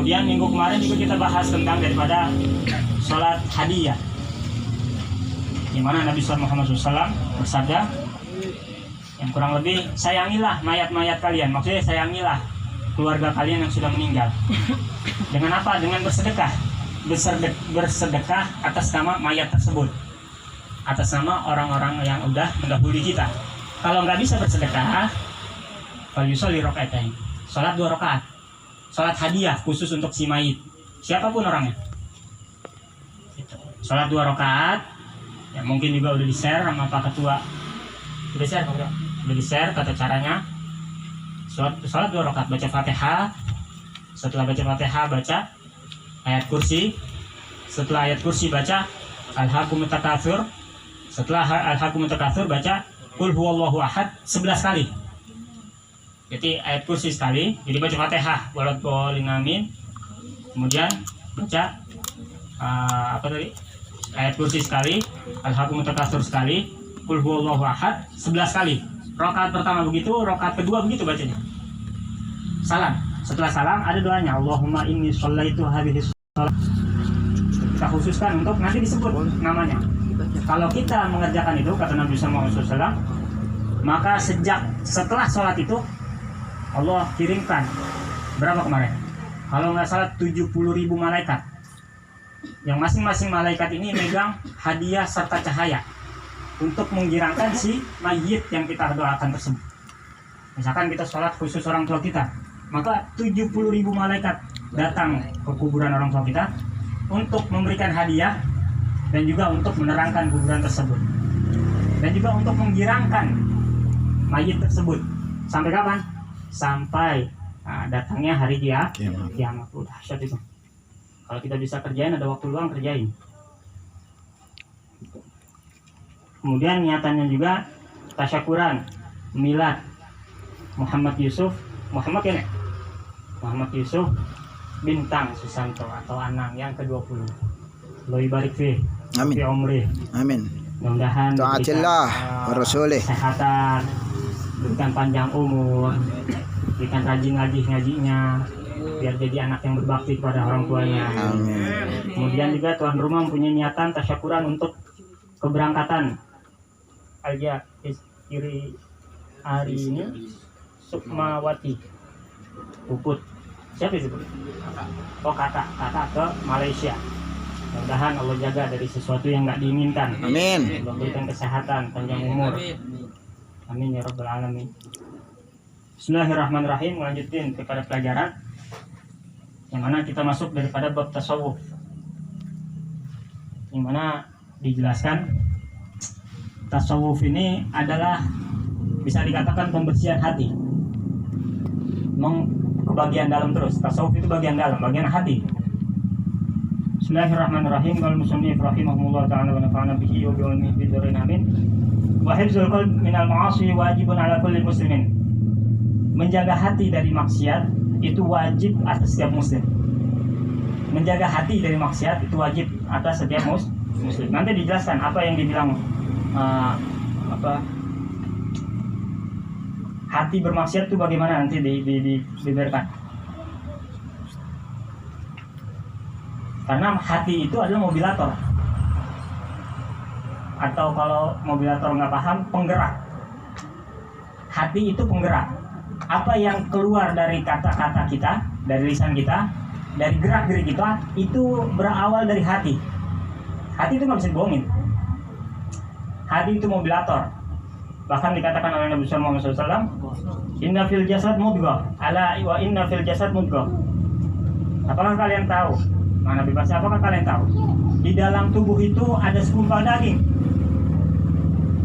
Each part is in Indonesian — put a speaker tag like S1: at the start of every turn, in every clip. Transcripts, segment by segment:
S1: Kemudian minggu kemarin juga kita bahas tentang daripada sholat hadiah, di mana Nabi SAW bersabda, yang kurang lebih sayangilah mayat-mayat kalian, maksudnya sayangilah keluarga kalian yang sudah meninggal. Dengan apa? Dengan bersedekah. Bersedekah atas nama mayat tersebut, atas nama orang-orang yang udah mendahului kita. Kalau nggak bisa bersedekah, falyusolli rakaatain, sholat 2 rakaat, sholat hadiah khusus untuk si mayit, siapapun orangnya. Sholat 2 rakaat, ya mungkin juga udah di-share sama Pak Ketua. Udah di-share tata caranya. Sholat 2 rakaat, baca Fatihah. Setelah baca Fatihah, baca ayat kursi. Setelah ayat kursi, baca Alhaakumut Takatsur. Setelah Alhaakumut Takatsur, baca Qul huwallahu ahad 11 kali. Jadi ayat kursi sekali, jadi baca Fatihah waladhdallin amin. Kemudian baca apa tadi? Ayat kursi sekali, Alhaakumut Takatsur sekali, Qul huwallahu ahad 11 kali. Rakaat pertama begitu, rakaat kedua begitu bacanya. Salam. Setelah salam ada doanya, Allahumma inni shallaitu hadhihi shalah. Kita khususkan untuk nanti disebut namanya. Kalau kita mengerjakan itu, kata Nabi SAW, maka setelah sholat itu Allah kirimkan berapa kemarin? Kalau nggak salah 70.000 malaikat. Yang masing-masing malaikat ini megang hadiah serta cahaya untuk menggirangkan si mayit yang kita doakan tersebut. Misalkan kita sholat khusus orang tua kita, maka 70.000 malaikat datang ke kuburan orang tua kita untuk memberikan hadiah dan juga untuk menerangkan kuburan tersebut dan juga untuk menggirangkan mayit tersebut. Sampai kapan? Sampai datangnya hari kiamat. Dahsyat itu. Kalau kita bisa kerjain, ada waktu luang kerjain. Kemudian niatannya juga tasyakuran milad Muhammad Yusuf Bintang Susanto atau Anang yang ke-20. Loi barik fi.
S2: Amin. Amin.
S1: Mudah-mudahan
S2: Ta'atillah wa rasulih.
S1: Kesehatan, berikan panjang umur, berikan rajin lagi ngajinya, biar jadi anak yang berbakti kepada orang tuanya.
S2: Amin.
S1: Kemudian juga tuan rumah mempunyai niatan tasyakuran untuk keberangkatan aja istri hari ini Sukmawati Puput. Siapa itu? Oh, kakak ke Malaysia. Mudah-mudahan Allah jaga dari sesuatu yang nggak diinginkan.
S2: Amin.
S1: Allah berikan kesehatan, panjang umur. Amin ya rabbal alamin. Bismillahirrahmanirrahim. Melanjutkan kepada pelajaran yang mana kita masuk daripada bab tasawuf, yang mana dijelaskan tasawuf ini adalah bisa dikatakan pembersihan hati. Ke bagian dalam terus. Tasawuf itu bagian dalam, bagian hati. Bismillahirrahmanirrahim. Qala musannif rahimahullah ta'ala wa nafa'ana bihi wa bi ulmihi fid dharain amin. Wa hifdzul qalb minal ma'asi wajibun 'ala kulli muslimin. Menjaga hati dari maksiat itu wajib atas setiap muslim. Menjaga hati dari maksiat itu wajib atas setiap muslim. Nanti dijelaskan apa yang dibilang hati bermaksiat itu bagaimana, nanti diberikan. Karena hati itu adalah mobilator, atau kalau mobilator nggak paham, penggerak. Hati itu penggerak. Apa yang keluar dari kata-kata kita, dari lisan kita, dari gerak-gerik kita, itu berawal dari hati. Hati itu nggak bisa dibohongin. Hati itu mobilator. Bahkan dikatakan oleh Nabi SAW, Inna fil jasad mudghah, ala wa inna fil jasad mudghah. Apakah kalian tahu? Nabi bahasa, apakah kalian tahu? Di dalam tubuh itu ada segumpal daging.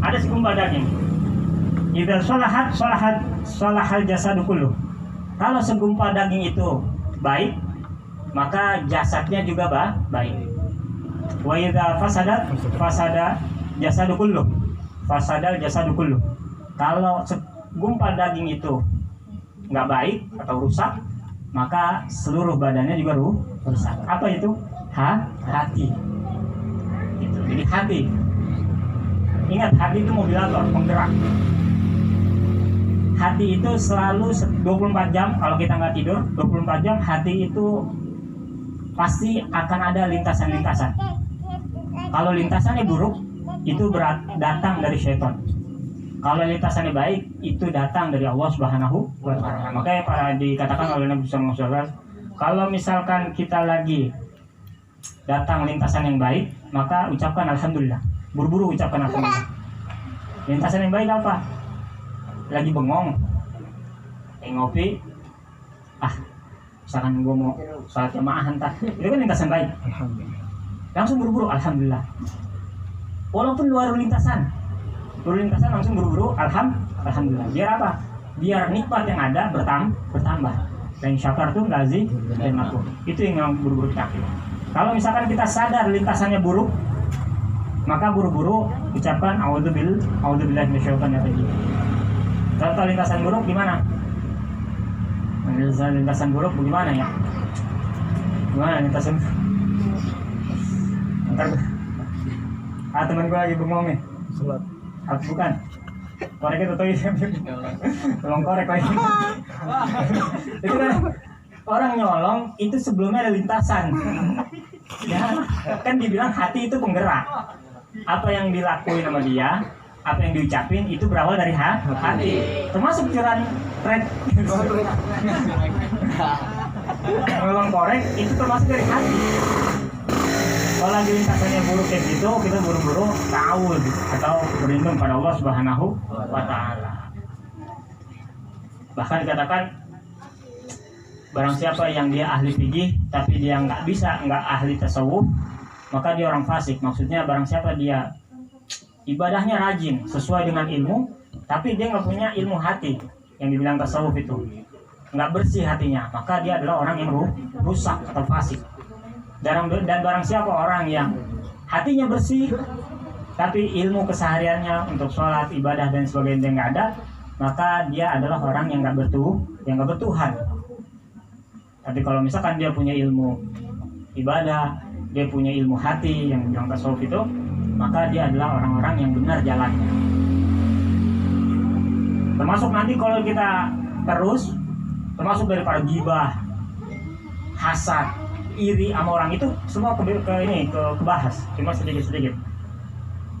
S1: Ada segumpal daging. Idza salahal jasadu kulluh. Kalau segumpal daging itu baik, maka jasadnya juga baik. Wa idza fasada jasadu kulluh. Fasadal jasadu kulluh. Kalau segumpal daging itu nggak baik atau rusak, maka seluruh badannya juga rusak. Apa itu? Hati. Gitu. Jadi hati. Ingat, hati itu mobilator, penggerak. Hati itu selalu 24 jam, kalau kita nggak tidur 24 jam, hati itu pasti akan ada lintasan-lintasan. Kalau lintasannya buruk, itu datang dari syaitan. Kalau lintasannya baik, itu datang dari Allah Subhanahu wa Ta'ala. Makanya para dikatakan oleh Nabi sallallahu alaihi wasallam, kalau misalkan kita lagi datang lintasan yang baik, maka ucapkan alhamdulillah. Buru-buru ucapkan alhamdulillah. Lintasan yang baik apa? Lagi bengong, ngopi, misalkan gue mau sholat jamaah entar, itu kan lintasan baik. Langsung buru-buru alhamdulillah. Walaupun luar lintasan langsung buru-buru alhamdulillah. Biar apa? Biar nikmat yang ada bertambah. Dan syakar tuh lazi dan aku. Itu yang buru-buru kita. Kalau misalkan kita sadar lintasannya buruk, maka buru-buru ucapkan a'udzubillahi minasyaitonir rajim. Contoh lintasan buruk gimana? Lintasan buruk bagaimana ya? Gimana lintasan? Ntar teman gue lagi bengong nih. Bukan. Koreknya tuh tolong korek lagi. Itu kan orang nyolong itu sebelumnya ada lintasan. Ya, kan dibilang hati itu penggerak. Apa yang dilakuin sama dia, apa yang diucapin itu berawal dari hati. Termasuk curan trek. Nyolong korek itu termasuk dari hati. Kalau lagi lintasannya buruk kayak gitu, kita buru-buru ta'awud atau berlindung pada Allah Subhanahu wa Ta'ala. Bahkan dikatakan barang siapa yang dia ahli fikih tapi dia nggak ahli tasawuf, maka dia orang fasik. Maksudnya barang siapa dia ibadahnya rajin sesuai dengan ilmu, tapi dia nggak punya ilmu hati, yang dibilang tasawuf itu nggak bersih hatinya, maka dia adalah orang yang rusak atau fasik. Dan barang siapa orang yang hatinya bersih tapi ilmu kesehariannya untuk sholat, ibadah dan sebagainya nggak ada, maka dia adalah orang yang nggak bertuhan. Tapi kalau misalkan dia punya ilmu ibadah, dia punya ilmu hati yang bilang tasawuf itu, maka dia adalah orang-orang yang benar jalannya. Termasuk nanti kalau kita termasuk daripada ghibah, hasad, iri sama orang itu semua kebahas, cuma sedikit-sedikit.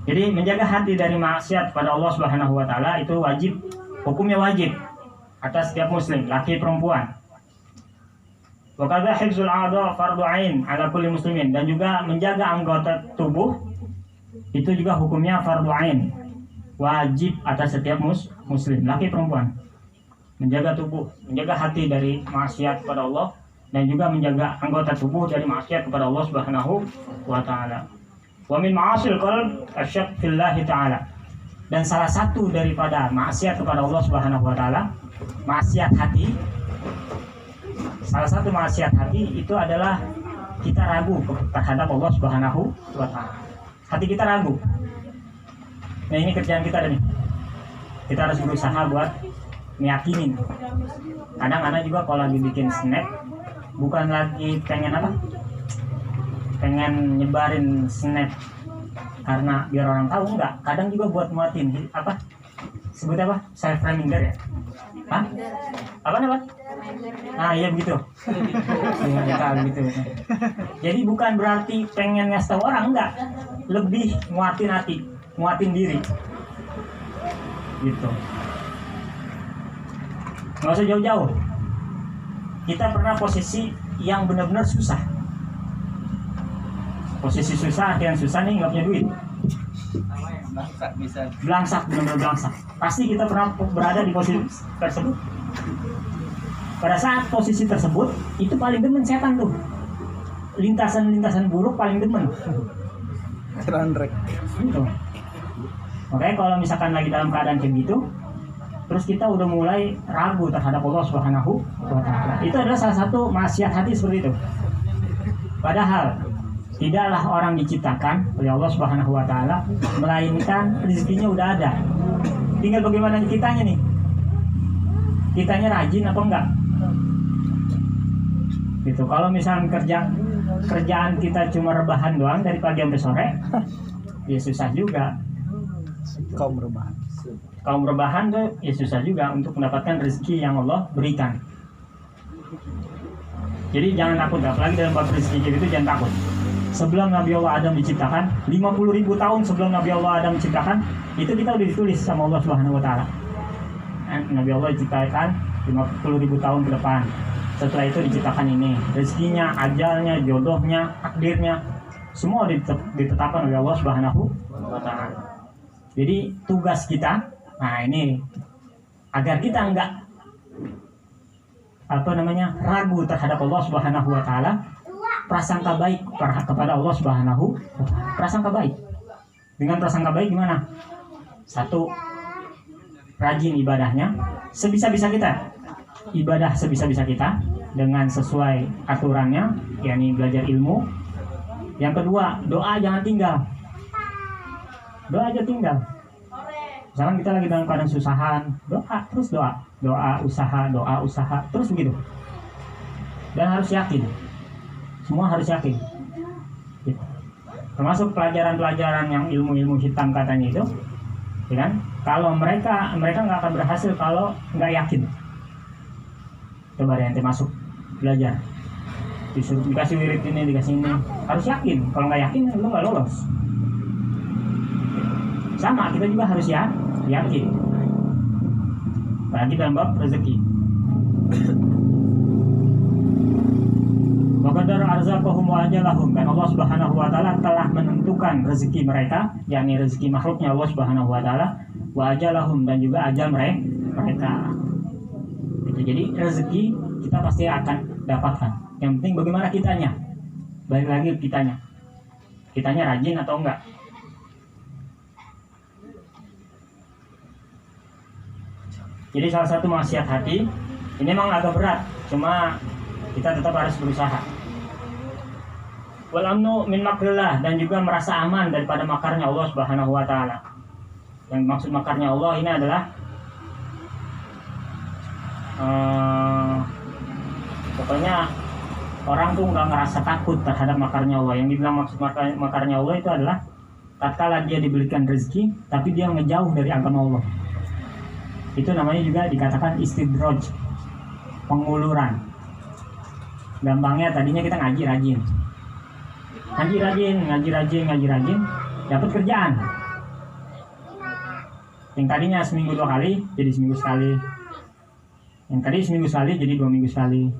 S1: Jadi menjaga hati dari maksiat pada Allah Subhanahu wa Ta'ala itu wajib, hukumnya wajib atas setiap muslim, laki perempuan. Wa kadza hifzul a'dha fardhu 'ain 'ala kulli muslimin, dan juga menjaga anggota tubuh itu juga hukumnya fardhu 'ain, wajib atas setiap muslim, laki perempuan. Menjaga tubuh, menjaga hati dari maksiat kepada Allah, dan juga menjaga anggota tubuh dari maksiat kepada Allah Subhanahu wa Ta'ala. Wa min ma'asil qalb asyak fillahi ta'ala. Dan salah satu daripada maksiat kepada Allah Subhanahu wa Ta'ala, maksiat hati. Salah satu maksiat hati itu adalah kita ragu terhadap Allah Subhanahu wa Ta'ala. Hati kita ragu. Nah, ini kerjaan kita nih. Kita harus berusaha buat meyakinin. Kadang anak juga kalau lagi bikin snap, bukan lagi pengen nyebarin snap karena biar orang tahu, enggak. Kadang juga buat muatin self reminder ya. Iya begitu. Gitu. Jadi bukan berarti pengen ngasih tahu orang, enggak. Lebih muatin hati, muatin diri. Gitu. Nggak usah jauh-jauh. Kita pernah posisi yang benar-benar susah. Posisi susah, artian susah nih, nggak punya duit. Belangsak, benar-benar belangsak. Pasti kita pernah berada di posisi tersebut. Pada saat posisi tersebut, itu paling demen setan tuh. Lintasan-lintasan buruk paling demen. Gitu. Makanya kalau misalkan lagi dalam keadaan kayak gitu, terus kita udah mulai ragu terhadap Allah Subhanahu wa Ta'ala, itu adalah salah satu maksiat hati seperti itu. Padahal tidaklah orang diciptakan oleh Allah Subhanahu wa Ta'ala melainkan rezekinya udah ada. Tinggal bagaimana kitanya nih. Kitanya rajin apa enggak? Gitu. Kalau misalnya kerjaan kita cuma rebahan doang dari pagi sampai sore, ya susah juga. Kaum rebahan tuh ya susah juga untuk mendapatkan rezeki yang Allah berikan. Jadi jangan takut, apalagi dalam bab rezeki itu jangan takut. Sebelum Nabi Allah Adam diciptakan, 50.000 tahun sebelum Nabi Allah Adam diciptakan, itu kita udah ditulis sama Allah Subhanahu wa taala. Nabi Allah diciptakan 50.000 tahun ke depan. Setelah itu diciptakan ini, rezekinya, ajalnya, jodohnya, takdirnya, semua ditetapkan oleh Allah Subhanahu wa taala. Jadi tugas kita, nah ini agar kita enggak ragu terhadap Allah Subhanahu wa taala, prasangka baik kepada Allah Subhanahu wa taala. Prasangka baik. Dengan prasangka baik gimana? Satu, rajin ibadahnya sebisa-bisa kita. Ibadah sebisa-bisa kita dengan sesuai aturannya, yakni belajar ilmu. Yang kedua, doa jangan tinggal. Doa aja tinggal. Misalkan kita lagi dalam keadaan susahan, doa, terus doa. Doa, usaha, terus begitu. Dan harus yakin. Semua harus yakin. Gitu. Termasuk pelajaran-pelajaran yang ilmu-ilmu hitam katanya itu, ya kan? Kalau mereka nggak akan berhasil kalau nggak yakin. Coba deh nanti masuk belajar, disuruh dikasih wirid ini, dikasih ini, harus yakin. Kalau nggak yakin lu nggak lolos. Sama, kita juga harus yakin. Apalagi dalam bab rezeki. Wa qadara arzaqahum wa ajalahum, dan Allah Subhanahu wa taala telah menentukan rezeki mereka, yakni rezeki makhluknya Allah Subhanahu wa taala, wa ajalahum, dan juga ajal mereka. Jadi rezeki kita pasti akan dapatkan. Yang penting bagaimana kitanya. Balik lagi kitanya. Kitanya rajin atau enggak. Jadi salah satu maksiat hati ini memang agak berat, cuma kita tetap harus berusaha. Wal amnu min makrillah, dan juga merasa aman daripada makarnya Allah Subhanahu wa taala. Yang maksud makarnya Allah ini adalah pokoknya orang tuh nggak ngerasa takut terhadap makarnya Allah. Yang dibilang maksud makarnya Allah itu adalah tatkala dia diberikan rezeki tapi dia ngejauh dari agama Allah. Itu namanya juga dikatakan istidraj, penguluran. Gampangnya tadinya kita ngaji rajin, dapat kerjaan. Yang tadinya seminggu 2 kali jadi seminggu sekali. Yang tadi seminggu sekali jadi 2 minggu sekali.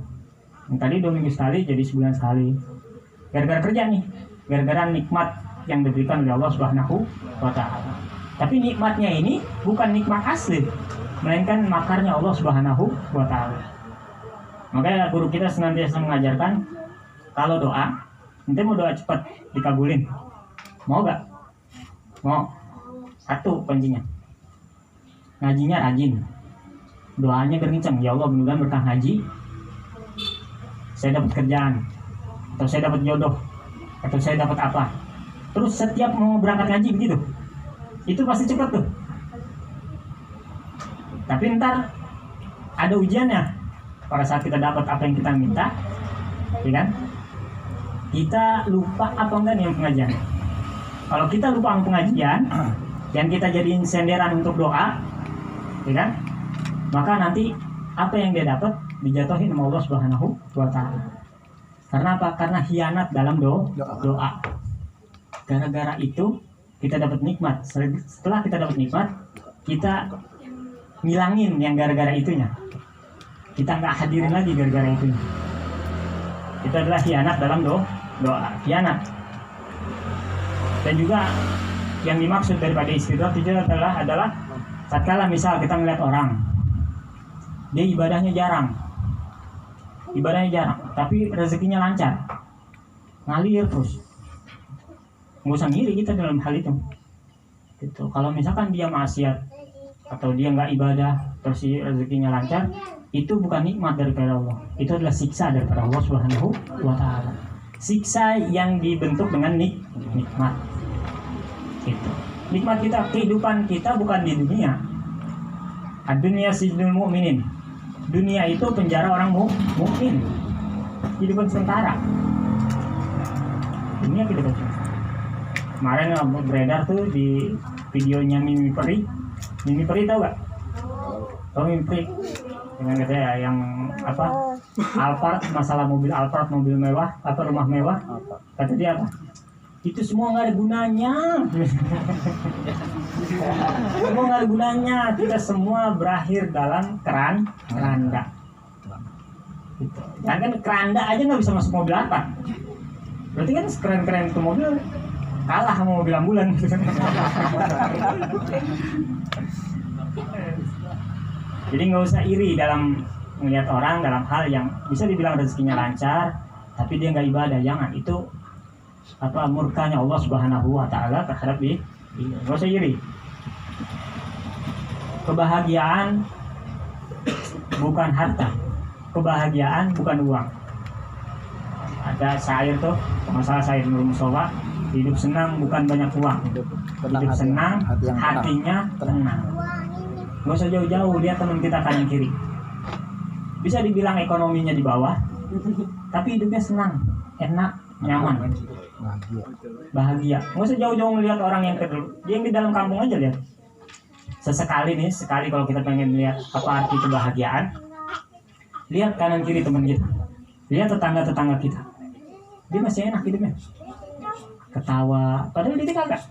S1: Yang tadi 2 minggu sekali jadi sebulan sekali. Gara-gara kerja nih, gara-gara nikmat yang diberikan oleh Allah Subhanahu wa taala. Tapi nikmatnya ini bukan nikmat asli, melainkan makarnya Allah Subhanahu wa taala. Makanya guru kita senantiasa mengajarkan, kalau doa, nanti mau doa cepat dikabulin. Mau gak? Mau. Satu kuncinya, ngajinya rajin, doanya berkencang. Ya Allah, mudah-mudahan berkah ngaji, saya dapat kerjaan, atau saya dapat jodoh, atau saya dapat apa. Terus setiap mau berangkat ngaji begitu, itu pasti cepat tuh. Tapi ntar ada ujiannya. Pada saat kita dapat apa yang kita minta, ya kan? Kita lupa apa enggak nih yang pengajian. Kalau kita lupa pengajian, yang kita jadiin senderan untuk doa, ya kan? Maka nanti apa yang dia dapat dijatuhin sama Allah Subhanahu wa taala. Karena apa? Karena khianat dalam doa. Gara-gara itu kita dapat nikmat. Setelah kita dapat nikmat, kita ngilangin yang gara-gara itunya. Kita nggak hadirin lagi gara-gara itunya. Itu adalah khianat dalam doa. Khianat. Dan juga yang dimaksud daripada istidraj itu adalah tatkala misal kita melihat orang, dia ibadahnya jarang, tapi rezekinya lancar, ngalir terus. Nggak usah ngiri kita dalam hal itu. Gitu. Kalau misalkan dia maksiat atau dia nggak ibadah terus rezekinya lancar, itu bukan nikmat daripada Allah. Itu adalah siksa daripada Allah Subhanahu wa taala. Siksa yang dibentuk dengan nikmat. Gitu. Nikmat kita, kehidupan kita bukan di dunia. Ad-dunya sijnul mu'minin. Dunia itu penjara orang mukmin. Kehidupan sementara. Dunia kehidupan sementara. Kemarin beredar tuh di videonya Mimi Peri. Mimi Peri tahu gak? Tahu Mimi Peri? dengan kata ya, yang apa Alphard, masalah mobil Alphard, mobil mewah atau rumah mewah, kata dia apa, itu semua nggak ada gunanya. Semua nggak ada gunanya, kita semua berakhir dalam keranda gitu. Ya kan keranda aja nggak bisa masuk mobil Alphard, berarti kan keren-keren itu mobil kalah sama mobil ambulan. Jadi nggak usah iri dalam melihat orang dalam hal yang bisa dibilang rezekinya lancar, tapi dia nggak ibadah. Jangan, itu apa murkanya Allah Subhanahu Wa Taala terhadap dia. Nggak usah iri. Kebahagiaan bukan harta, kebahagiaan bukan uang. Ada syair tuh, masalah syair Nur Musowa, hidup senang bukan banyak uang, hidup senang hatinya tenang. Nggak usah jauh-jauh, lihat teman kita kanan kiri, bisa dibilang ekonominya di bawah, tapi hidupnya senang, enak, nyaman, bahagia. Nggak usah jauh-jauh melihat orang yang yang di dalam kampung aja, lihat. Sekali kalau kita pengen lihat apa arti kebahagiaan, lihat kanan kiri teman kita, lihat tetangga kita, dia masih enak hidupnya, ketawa, padahal dia kagak.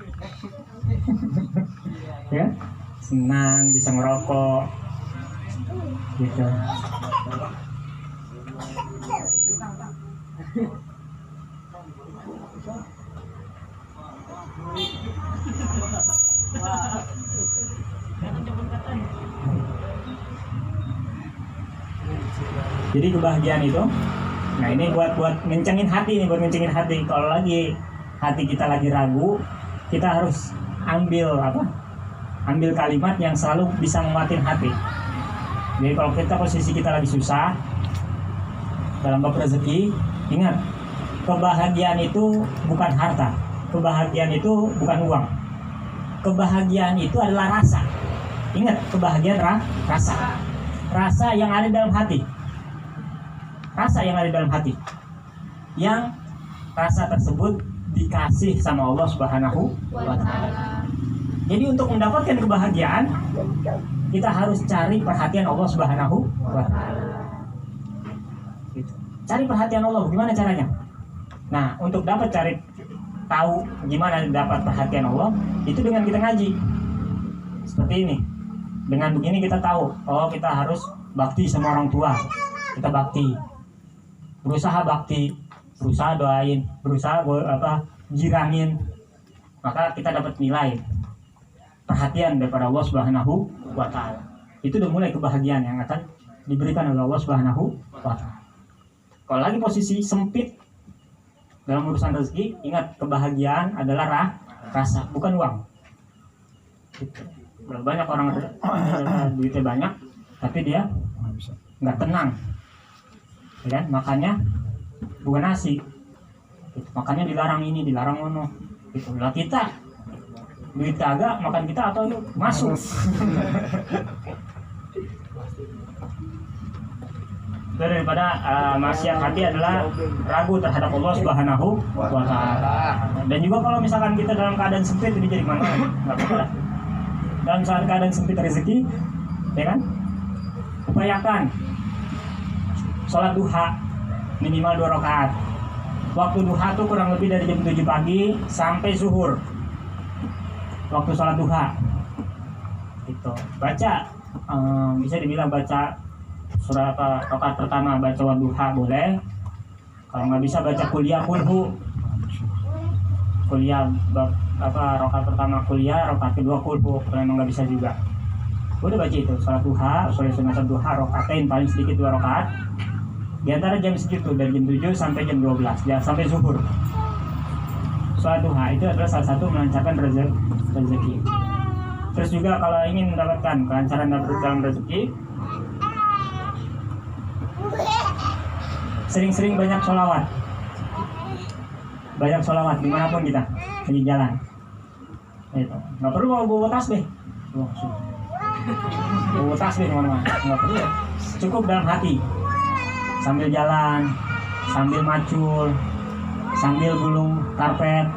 S1: Ya, senang, bisa ngerokok, gitu. Jadi kebahagiaan itu, nah ini buat ngencengin hati nih, buat ngencengin hati. Kalau lagi hati kita lagi ragu, kita harus ambil kalimat yang selalu bisa menguatin hati. Jadi kalau posisi kita lagi susah dalam bab rezeki, ingat, kebahagiaan itu bukan harta, kebahagiaan itu bukan uang, kebahagiaan itu adalah rasa. Ingat, kebahagiaan rasa yang ada dalam hati, yang rasa tersebut dikasih sama Allah Subhanahu wa Ta'ala. Jadi untuk mendapatkan kebahagiaan, kita harus cari perhatian Allah Subhanahu wa Ta'ala. Cari perhatian Allah, gimana caranya? Nah, untuk tahu gimana dapat perhatian Allah, itu dengan kita ngaji. Seperti ini. Dengan begini kita tahu, oh kita harus bakti sama orang tua. Kita bakti. Berusaha doain, berusaha jirangin, maka kita dapat nilai perhatian daripada Allah Subhanahu wa Ta'ala. Itu udah mulai kebahagiaan yang akan diberikan oleh Allah Subhanahu wa Ta'ala. Kalau lagi posisi sempit dalam urusan rezeki, ingat, kebahagiaan adalah rasa, bukan uang. Gitu. Banyak orang duitnya banyak, tapi dia nggak tenang, ya kan? Makannya bukan nasi, gitu. Makannya dilarang ini, dilarang ono, gitu. Lah kita duit kagak, makan kita atau masuk. Daripada maksiat hati adalah ragu terhadap Allah Subhanahu wa Ta'ala. Dan juga kalau misalkan kita dalam keadaan sempit, ini jadi mana? Nggak apa-apa. Dalam saat keadaan sempit rezeki, ya kan? Upayakan sholat duha minimal 2 rakaat. Waktu duha tuh kurang lebih dari jam 7 pagi sampai zuhur. Waktu sholat duha, gitu. Baca, bisa dibilang baca surah rakaat pertama baca wadduha boleh. Kalau nggak bisa baca kuliah kulhu. Kuliah rakaat pertama kuliah, rakaat kedua kulhu. Kalau memang nggak bisa juga, udah baca itu salat duha, sunat duha rakaatain, paling sedikit 2 rakaat. Di antara jam segitu, dari jam 7 sampai jam 12, jangan sampai zuhur. Salat duha itu adalah salah satu melancarkan rezeki. Terus juga kalau ingin mendapatkan kelancaran dalam rezeki, sering-sering banyak sholawat dimanapun kita di jalan. Itu nggak perlu bawa tasbih, bawa tasbih kemana-mana, nggak perlu. Cukup dalam hati, sambil jalan, sambil macul, sambil gulung karpet,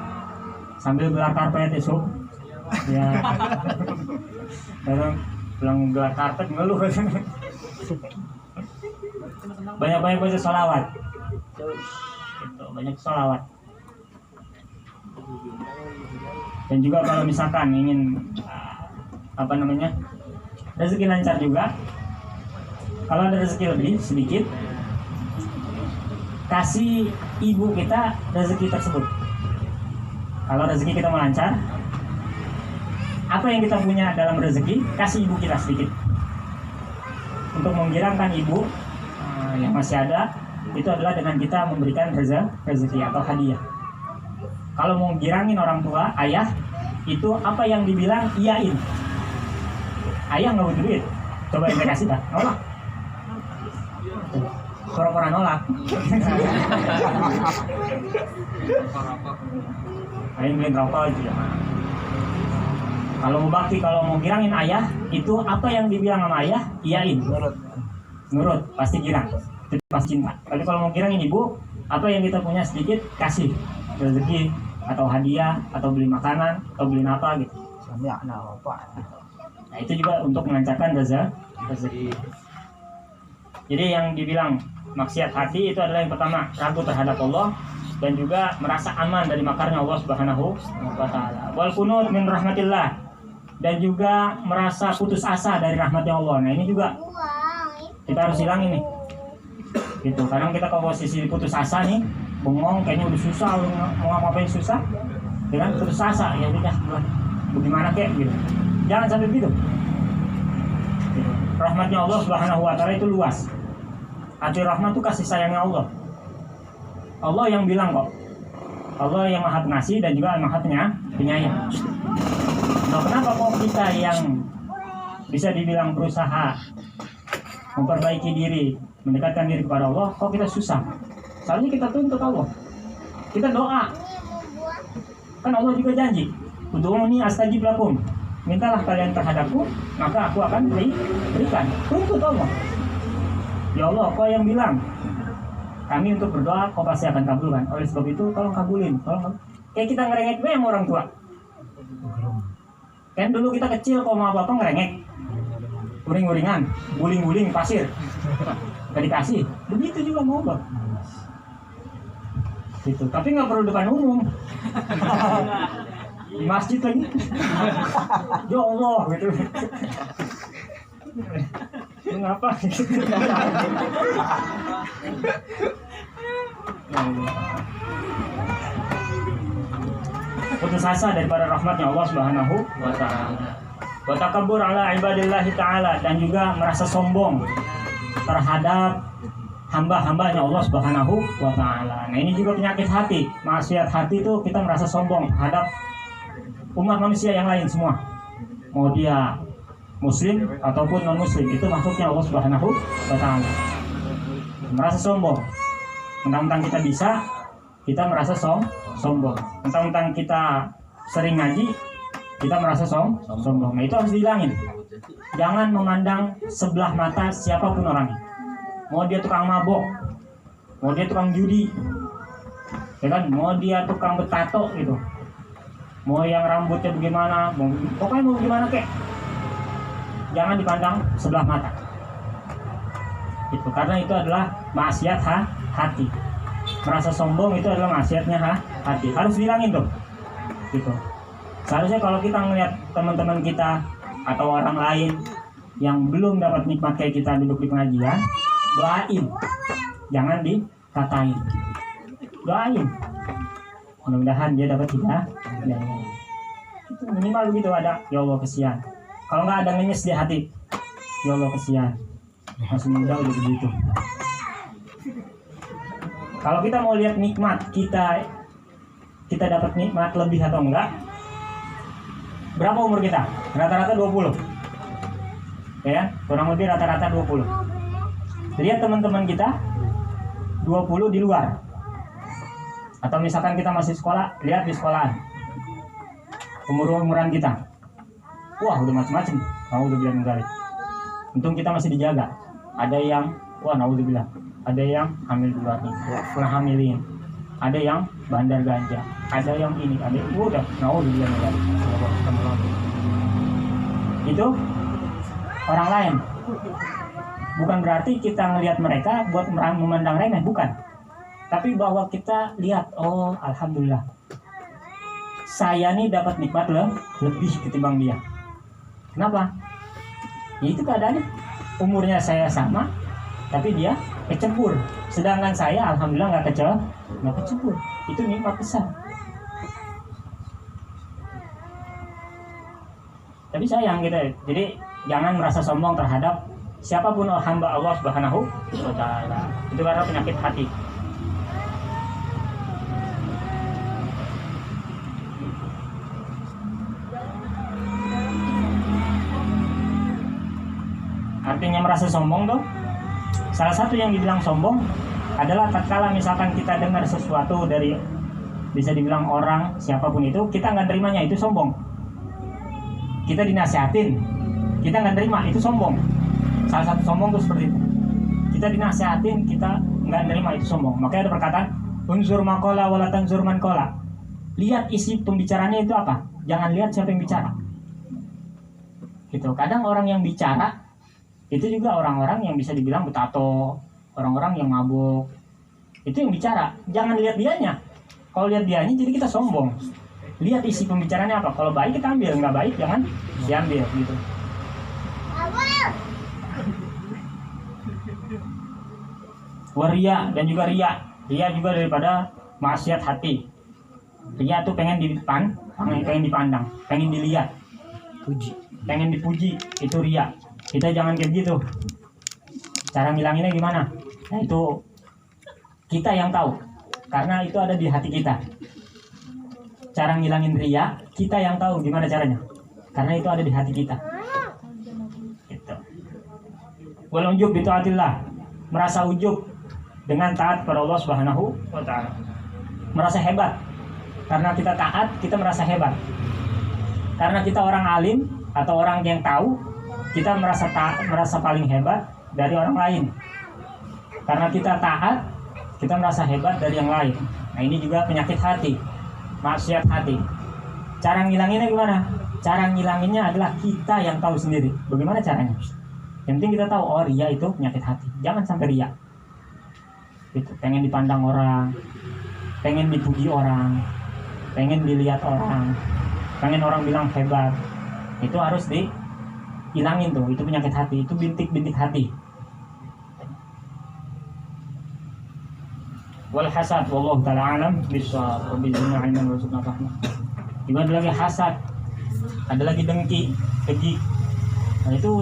S1: sambil gelar karpet esok, ya. pulang gelar karpet ngeluh. Banyak-banyak baca sholawat. Gitu, banyak sholawat. Dan juga kalau misalkan ingin rezeki lancar juga, kalau ada rezeki lebih sedikit, kasih ibu kita rezeki tersebut. Kalau rezeki kita mau lancar, apa yang kita punya dalam rezeki, kasih ibu kita sedikit. Untuk menggirangkan ibu yang masih ada, itu adalah dengan kita memberikan rezeki atau hadiah. Kalau mau girangin orang tua, ayah, itu apa yang dibilang iyain. Ayah nggak butuh duit, coba yang kasih dah, nolak. Pura-pura nolak. Ayah beliin rokok aja ya. Kalau mau bakti, kalau mau girangin ayah, itu apa yang dibilang sama ayah, iyain. Nurut, pasti girang, itu pasti cinta. Tapi kalau mau girangin ibu, apa yang kita punya sedikit, kasih rezeki atau hadiah atau beli makanan atau beli apa gitu. Nah itu juga untuk melancarkan rezeki. Jadi yang dibilang maksiat hati itu adalah yang pertama, ragu terhadap Allah dan juga merasa aman dari makarnya Allah Subhanahu wa taala. Wal qunut min rahmatillah, dan juga merasa putus asa dari rahmatnya Allah. Nah ini juga kita harus hilang ini. Gitu. Kadang kita ke posisi putus asa nih, bengong, kayaknya udah susah, mau ngapain susah, dengan putus asa, ya udah, bagaimana kek gitu. Jangan sampai begitu. Rahmatnya Allah Subhanahu wa taala itu luas. Arti rahmat itu kasih sayangnya Allah. Allah yang bilang kok. Allah yang Maha Pengasih dan juga Maha Penyayang. Nah, kenapa kok kita yang bisa dibilang berusaha memperbaiki diri, mendekatkan diri kepada Allah, kok kita susah? Soalnya kita tuntut Allah, kita doa. Kan Allah juga janji, ud'uuni astajib lakum, mintalah kalian terhadapku, maka aku akan berikan. Tuntut Allah. Ya Allah, kau yang bilang kami untuk berdoa, kau pasti akan kabulkan. Oleh sebab itu, tolong kabulin. Kayak kita ngerengek sama orang tua. Kan dulu kita kecil, kalau mau apa-apa ngerengek, guling-gulingan, guling-guling pasir, gak dikasih. Begitu juga mau Allah. Gitu. Tapi nggak perlu depan umum, di masjid lagi. Ya Allah, gitu. Mengapa? Putus asa daripada rahmatnya Allah Subhanahu wa taala. Wa takabbur ala ibadillahi taala, dan juga merasa sombong terhadap hamba-hambanya Allah Subhanahu wa taala. Nah, ini juga penyakit hati. Maksiat hati itu kita merasa sombong terhadap umat manusia yang lain semua. Mau dia muslim ataupun non muslim, itu maksudnya Allah Subhanahu wa taala. Merasa sombong. Mentang-mentang kita bisa, kita merasa sombong. Mentang-mentang kita sering ngaji, kita merasa sombong. Nah, itu harus dihilangin. Jangan memandang sebelah mata siapapun orangnya. Mau dia tukang mabok, mau dia tukang judi, ya kan? Mau dia tukang bertato gitu, mau yang rambutnya bagaimana, pokoknya mau gimana kek. Jangan dipandang sebelah mata. Itu karena itu adalah maksiat hati. Merasa sombong itu adalah maksiatnya hati. Harus dihilangin tuh. Gitu. Seharusnya kalau kita melihat teman-teman kita atau orang lain yang belum dapat nikmat kayak kita duduk di pengajian, doain. Jangan dikatain. Doain. Mudah-mudahan dia dapat hidayah. Itu minimal begitu ada. Ya Allah kesian. Kalau nggak ada ngenyes di hati, ya Allah kesian. Masih muda udah begitu. Kalau kita mau lihat nikmat kita dapat nikmat lebih atau enggak, berapa umur kita? Rata-rata 20. Ya, kurang lebih rata-rata 20. Lihat teman-teman kita 20 di luar. Atau misalkan kita masih sekolah, lihat di sekolahan. Umur-umuran kita. Wah, udah macam-macam. Naudzubillah min dzalik. Untung kita masih dijaga. Ada yang, wah naudzubillah, ada yang hamil di luar nikah, hamilin. Ada yang bandar ganja. Ada yang ini, ada yang udah naudzubillah min dzalik. Itu orang lain. Bukan berarti kita ngelihat mereka buat memandang remeh, bukan. Tapi bahwa kita lihat, oh alhamdulillah, saya nih dapat nikmat lebih ketimbang dia. Kenapa? Ya itu keadaannya, umurnya saya sama, tapi dia kecebur. Sedangkan saya alhamdulillah nggak kecebur. Itu nikmat besar. Tapi sayang gitu. Jadi jangan merasa sombong terhadap siapapun hamba Allah Subhanahu wa Ta'ala. Itu karena penyakit hati. Artinya merasa sombong tuh, salah satu yang dibilang sombong adalah tatkala misalkan kita dengar sesuatu dari, bisa dibilang orang siapapun itu, kita nggak terimanya, itu sombong. Kita dinasihatin, kita nggak terima, itu sombong. Salah satu sombong tuh seperti itu. Kita dinasihatin, kita nggak terima, itu sombong. Makanya ada perkataan unzur makola wala tanzur man kola. Lihat isi pembicaranya itu apa, jangan lihat siapa yang bicara. Gitu. Kadang orang yang bicara itu juga orang-orang yang bisa dibilang betato, orang-orang yang mabuk. Itu yang bicara, jangan lihat dianya. Kalau lihat dianya jadi kita sombong. Lihat isi pembicaranya apa, kalau baik kita ambil, nggak baik jangan diambil gitu. Waria dan juga ria juga daripada maksiat hati. Ria tuh pengen dipandang, pengen dilihat, pengen dipuji, itu ria. Kita jangan kayak gitu. Cara ngilanginnya gimana? Nah itu kita yang tahu, karena itu ada di hati kita. Cara ngilangin ria, kita yang tahu gimana caranya, karena itu ada di hati kita. Gitu. Wal ujub bi taatillah, merasa ujub dengan taat pada Allah Subhanahu wa Ta'ala. Merasa hebat karena kita taat, kita merasa hebat. Karena kita orang alim atau orang yang tahu, kita merasa paling hebat dari orang lain. Karena kita taat, kita merasa hebat dari yang lain. Nah ini juga penyakit hati, maksiat hati. Cara ngilanginnya gimana? Cara ngilanginnya adalah kita yang tahu sendiri. Bagaimana caranya? Yang penting kita tahu, oh ria itu penyakit hati. Jangan sampai ria. Gitu. Pengen dipandang orang, pengen dipuji orang, pengen dilihat orang, pengen orang bilang hebat. Itu harus dihilangin tuh. Itu penyakit hati. Itu bintik-bintik hati. Wal hasad wallahu ta'ala alam bisawab. Wabillahi ilman warzuqna rahmah. Juga ada lagi hasad, ada lagi dengki, keji. Nah itu